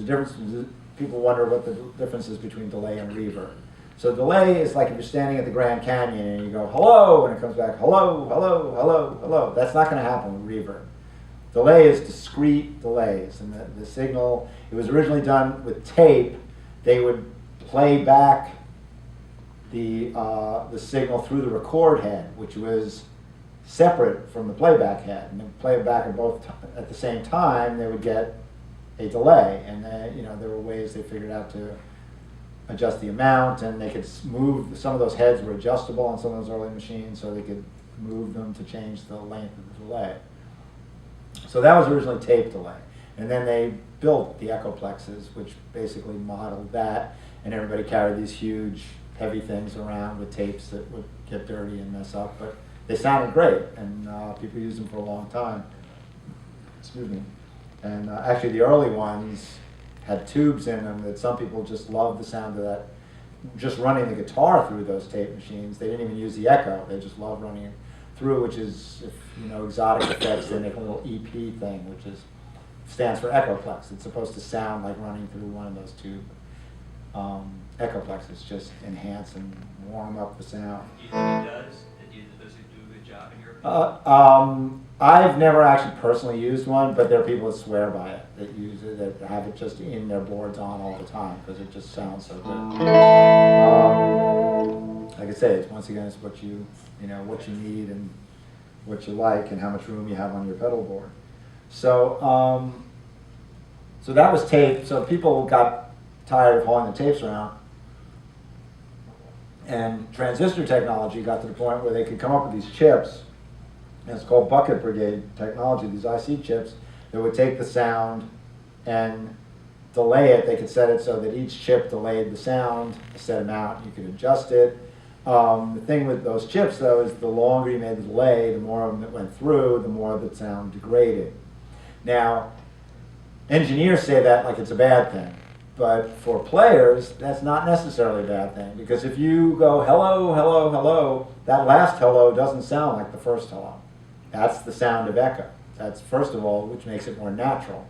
a difference. People wonder what the difference is between delay and reverb. So delay is like if you're standing at the Grand Canyon and you go hello, and it comes back hello, hello, hello, hello. That's not going to happen with reverb. Delay is discrete delays, and the signal, it was originally done with tape. They would play back the signal through the record head, which was separate from the playback head, and then play it back at the same time. They would get a delay, and there were ways they figured out to adjust the amount, and they could move. Some of those heads were adjustable on some of those early machines, so they could move them to change the length of the delay. So that was originally tape delay, and then they built the echoplexes, which basically modeled that, and everybody carried these huge, heavy things around with tapes that would get dirty and mess up, but they sounded great, and people used them for a long time. Excuse me. And actually the early ones had tubes in them that some people just loved the sound of that, just running the guitar through those tape machines. They didn't even use the echo, they just loved running it through, which is, if you know exotic effects, they make a little EP thing, which stands for echoplex. It's supposed to sound like running through one of those tube echoplexes, just enhance and warm up the sound. Do you think it does? Does it do a good job in your opinion? I've never actually personally used one, but there are people that swear by it, that use it, that have it just in their boards on all the time, because it just sounds so good. Like I say, once again, it's what you need and what you like and how much room you have on your pedal board. So, so that was tape. So people got tired of hauling the tapes around, and transistor technology got to the point where they could come up with these chips, and it's called bucket brigade technology, these IC chips that would take the sound and delay it. They could set it so that each chip delayed the sound a set amount. You could adjust it. The thing with those chips, though, is the longer you made the delay, the more of them that went through, the more the sound degraded. Now, engineers say that like it's a bad thing. But for players, that's not necessarily a bad thing, because if you go hello, hello, hello, that last hello doesn't sound like the first hello. That's the sound of echo. That's, first of all, which makes it more natural.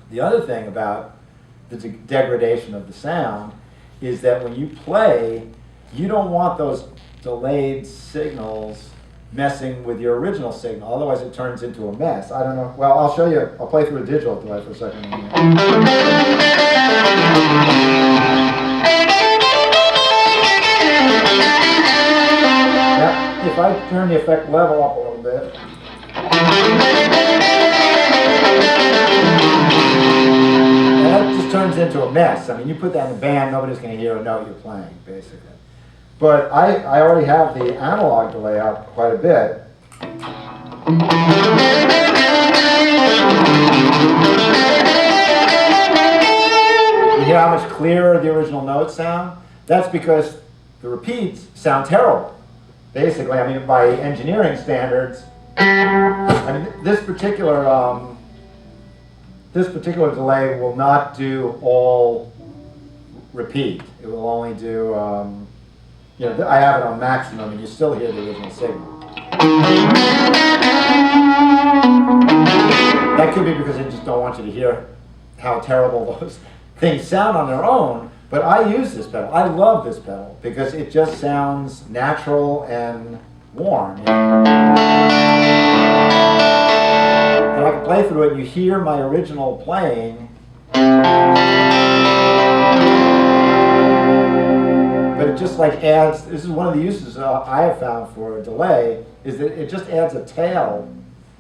The other thing about the degradation of the sound is that when you play, you don't want those delayed signals messing with your original signal, otherwise it turns into a mess. I don't know, well, I'll show you, I'll play through a digital delay for a second. Now, if I turn the effect level up a little bit, that just turns into a mess. I mean, you put that in a band, nobody's going to hear a note you're playing, basically. But I already have the analog delay up quite a bit. You hear how much clearer the original notes sound? That's because the repeats sound terrible. Basically, I mean, by engineering standards, I mean, this particular delay will not do all repeat. It will only do, I have it on maximum, and you still hear the original signal. That could be because I just don't want you to hear how terrible those things sound on their own, but I use this pedal. I love this pedal because it just sounds natural and warm. And I can play through it, and you hear my original playing, but it just like adds, this is one of the uses I have found for a delay, is that it just adds a tail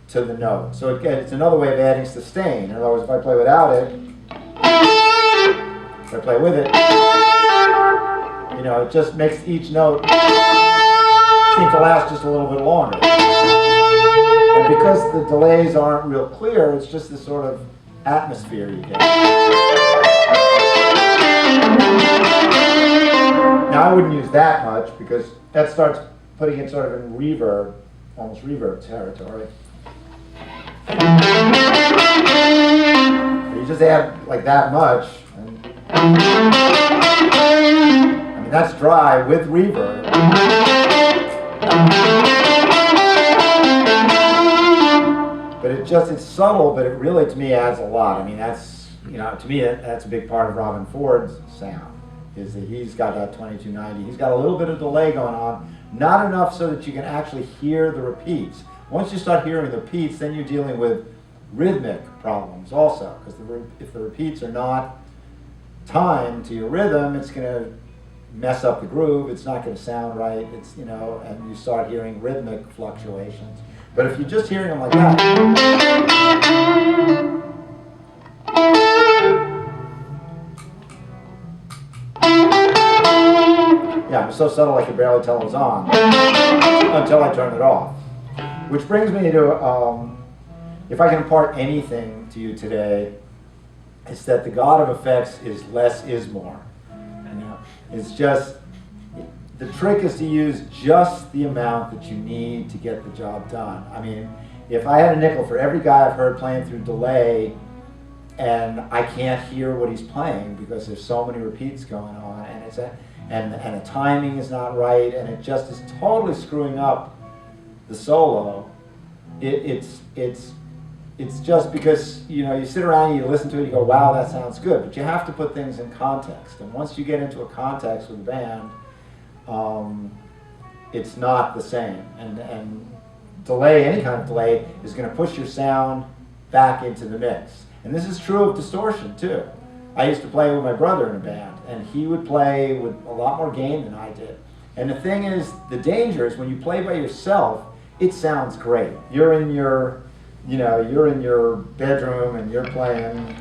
to the note. So it's another way of adding sustain. In other words, if I play without it, if I play with it, it just makes each note seem to last just a little bit longer. And because the delays aren't real clear, it's just this sort of atmosphere you get. Now I wouldn't use that much because that starts putting it sort of in reverb, almost reverb territory. But you just add like that much, and I mean that's dry with reverb. But it's subtle, but it really to me adds a lot. I mean that's you know, to me, that's a big part of Robin Ford's sound, is that he's got that 2290. He's got a little bit of delay going on, not enough so that you can actually hear the repeats. Once you start hearing the repeats, then you're dealing with rhythmic problems also, because if the repeats are not timed to your rhythm, it's going to mess up the groove. It's not going to sound right. It's, you know, and you start hearing rhythmic fluctuations. But if you're just hearing them like that, yeah, it was so subtle I could barely tell it was on until I turned it off. Which brings me to, if I can impart anything to you today, it's that the God of effects is less is more. You know, it's just, the trick is to use just the amount that you need to get the job done. I mean, if I had a nickel for every guy I've heard playing through delay and I can't hear what he's playing because there's so many repeats going on, and and the timing is not right, and it just is totally screwing up the solo, it's just because, you know, you sit around and you listen to it, you go, wow, that sounds good, but you have to put things in context, and once you get into a context with a band, it's not the same, and delay, any kind of delay, is going to push your sound back into the mix. And this is true of distortion too. I used to play with my brother in a band, and he would play with a lot more gain than I did. And the thing is, the danger is when you play by yourself, it sounds great. You're in your, you know, you're in your bedroom and you're playing.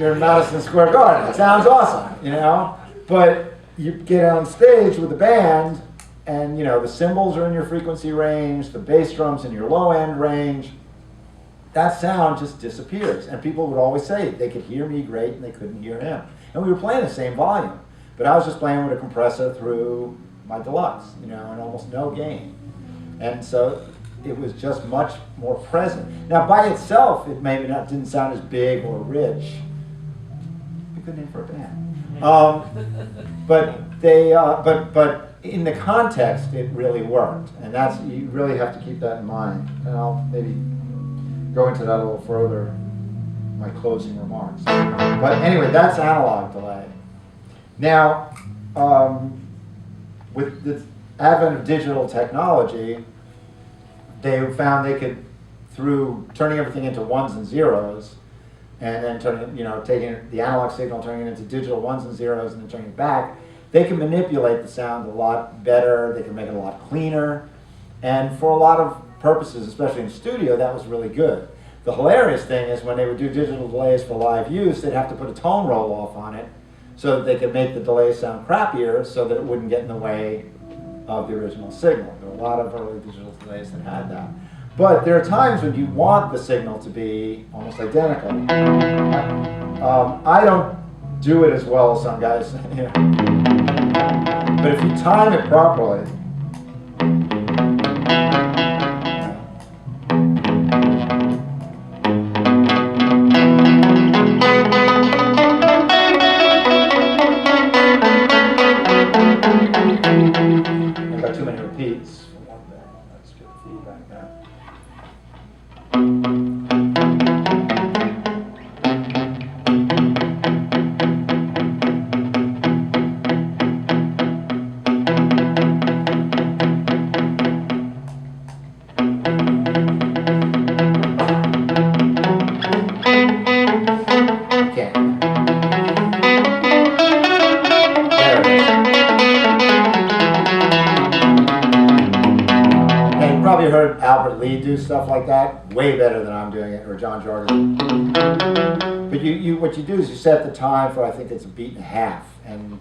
You're in Madison Square Garden. It sounds awesome, you know? But you get on stage with a band, and, you know, the cymbals are in your frequency range, the bass drum's in your low end range. That sound just disappears. And people would always say they could hear me great and they couldn't hear him. And we were playing the same volume, but I was just playing with a compressor through my deluxe, you know, and almost no gain. And so it was just much more present. Now, by itself, it maybe didn't sound as big or rich. A good name for a band. But in the context, it really worked, and that's, you really have to keep that in mind. And I'll maybe go into that a little further in my closing remarks. But anyway, that's analog delay. Now, with the advent of digital technology, they found they could, through turning everything into ones and zeros, and then turning, you know, taking the analog signal, turning it into digital ones and zeros, and then turning it back, they can manipulate the sound a lot better, they can make it a lot cleaner, and for a lot of purposes, especially in studio, that was really good. The hilarious thing is when they would do digital delays for live use, they'd have to put a tone roll off on it so that they could make the delay sound crappier so that it wouldn't get in the way of the original signal. There were a lot of early digital delays that had that. But there are times when you want the signal to be almost identical. I don't do it as well as some guys. But if you time it properly, I've got too many repeats for one thing. Let's get the feedback now. Do stuff like that way better than I'm doing it, or John Jordan. But what you do is you set the time for, I think it's a beat and a half, and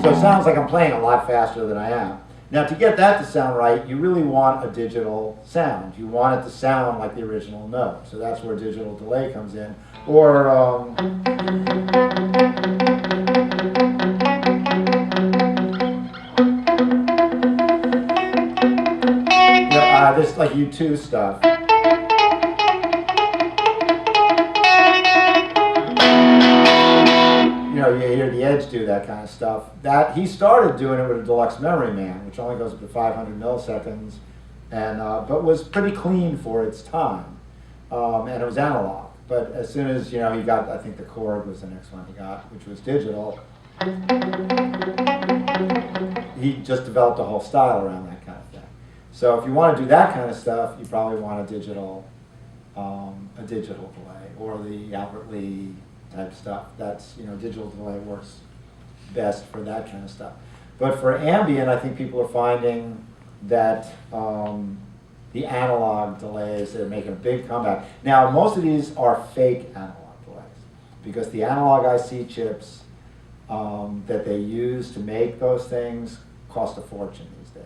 so it sounds like I'm playing a lot faster than I am. Now, to get that to sound right, you really want a digital sound. You want it to sound like the original note. So that's where digital delay comes in, or this like U2 stuff. You know, you hear the Edge do that kind of stuff. That he started doing it with a Deluxe Memory Man, which only goes up to 500 milliseconds, and but was pretty clean for its time, and it was analog. But as soon as, you know, he got, I think the Korg was the next one he got, which was digital. He just developed a whole style around that kind of thing. So if you want to do that kind of stuff, you probably want a digital delay, or the Albert Lee type stuff. That's, you know, digital delay works best for that kind of stuff. But for ambient, I think people are finding that the analog delays are making a big comeback. Now, most of these are fake analog delays, because the analog IC chips that they use to make those things cost a fortune these days.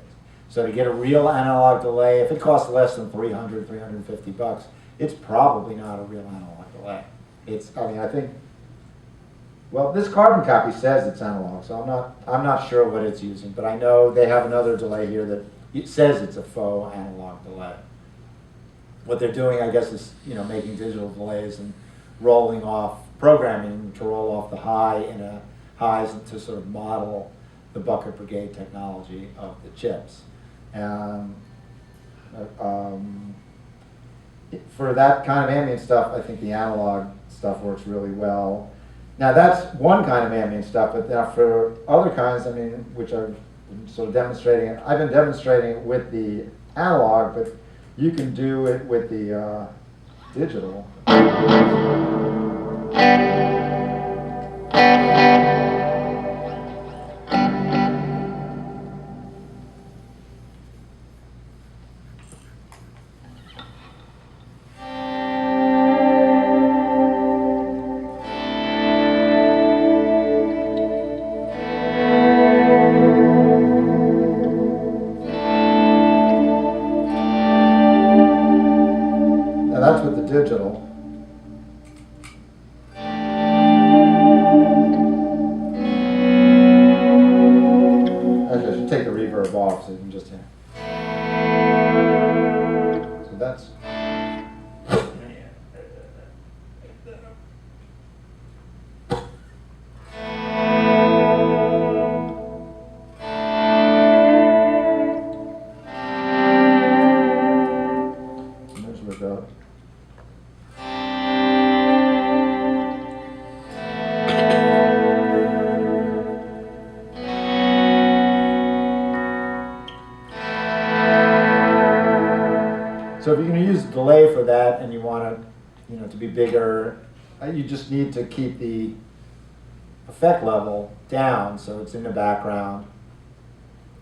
So to get a real analog delay, if it costs less than $300, $350, it's probably not a real analog delay. It's, I mean, I think, well, this carbon copy says it's analog, so I'm not sure what it's using, but I know they have another delay here that it says it's a faux analog delay. What they're doing, I guess, is, you know, making digital delays and rolling off, programming to roll off the highs to sort of model the bucket brigade technology of the chips. For that kind of ambient stuff, I think the analog stuff works really well. Now that's one kind of ambient stuff, but now for other kinds, I mean, which I've been sort of demonstrating, I've been demonstrating it with the analog, but you can do it with the digital. Digital. Actually, I should take the reverb off so you can just hear. So that's. There's where it goes. So if you're going to use a delay for that and you want it, you know, to be bigger, you just need to keep the effect level down so it's in the background.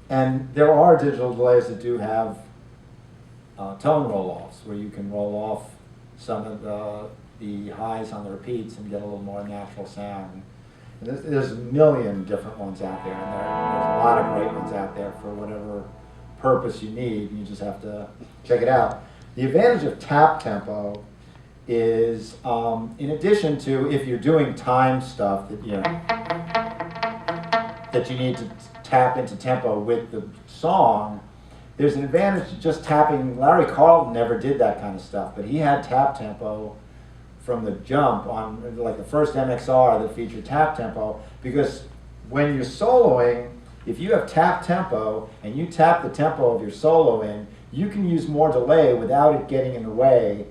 And there are digital delays that do have tone roll-offs, where you can roll off some of the highs on the repeats and get a little more natural sound. And there's a million different ones out there, and there's a lot of great ones out there for whatever purpose you need. You just have to check it out. The advantage of tap tempo is, in addition to if you're doing time stuff that you need to tap into tempo with the song, there's an advantage to just tapping. Larry Carlton never did that kind of stuff, but he had tap tempo from the jump on, like, the first MXR that featured tap tempo, because when you're soloing, if you have tap tempo and you tap the tempo of your solo in, you can use more delay without it getting in the way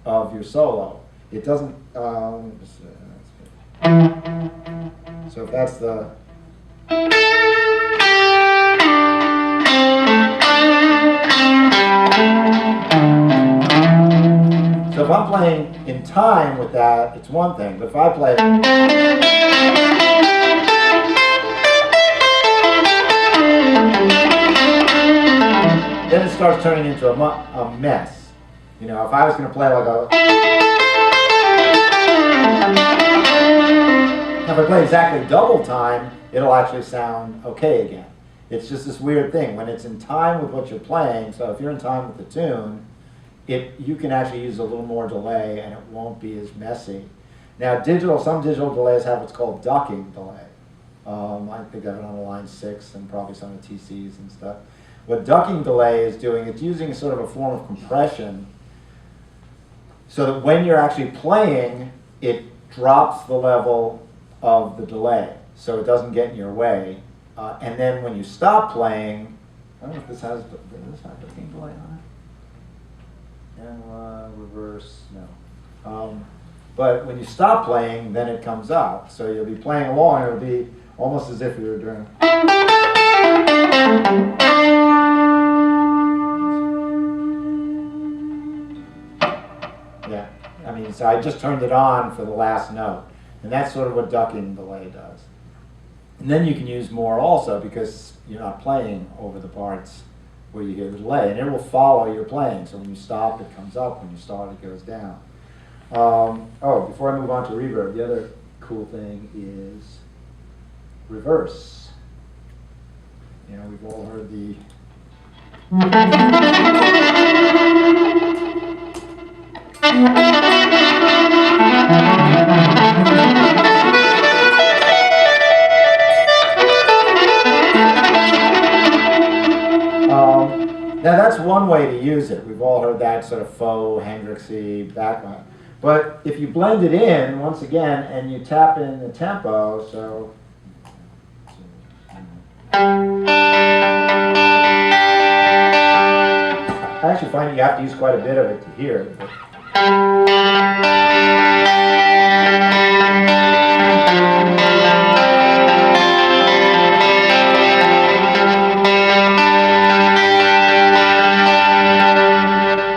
of your solo. It doesn't, so if that's the, so if I'm playing in time with that, it's one thing, but if I play, then it starts turning into a mess. You know, if I was going to play like if I play exactly double time, it'll actually sound okay again. It's just this weird thing. When it's in time with what you're playing, so if you're in time with the tune, you can actually use a little more delay and it won't be as messy. Now some digital delays have what's called ducking delay. I think I have it on the line 6 and probably some of the TCs and stuff. What ducking delay is doing, it's using sort of a form of compression so that when you're actually playing, it drops the level of the delay, so it doesn't get in your way. And then when you stop playing, I don't know if this has booking delay on it. And reverse, no. But when you stop playing, then it comes up. So you'll be playing along, it'll be almost as if you were doing. Yeah, I mean, so I just turned it on for the last note. And that's sort of what ducking delay does. And then you can use more also because you're not playing over the parts where you hear the delay. And it will follow your playing. So when you stop, it comes up. When you start, it goes down. Before I move on to reverb, the other cool thing is reverse. You know, we've all heard the now that's one way to use it. We've all heard that sort of faux Hendrixy background. But if you blend it in, once again, and you tap in the tempo, so. I actually find you have to use quite a bit of it to hear it. But.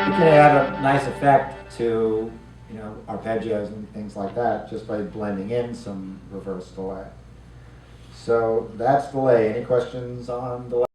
It can add a nice effect to, you know, arpeggios and things like that just by blending in some reverse delay. So that's delay. Any questions on delay?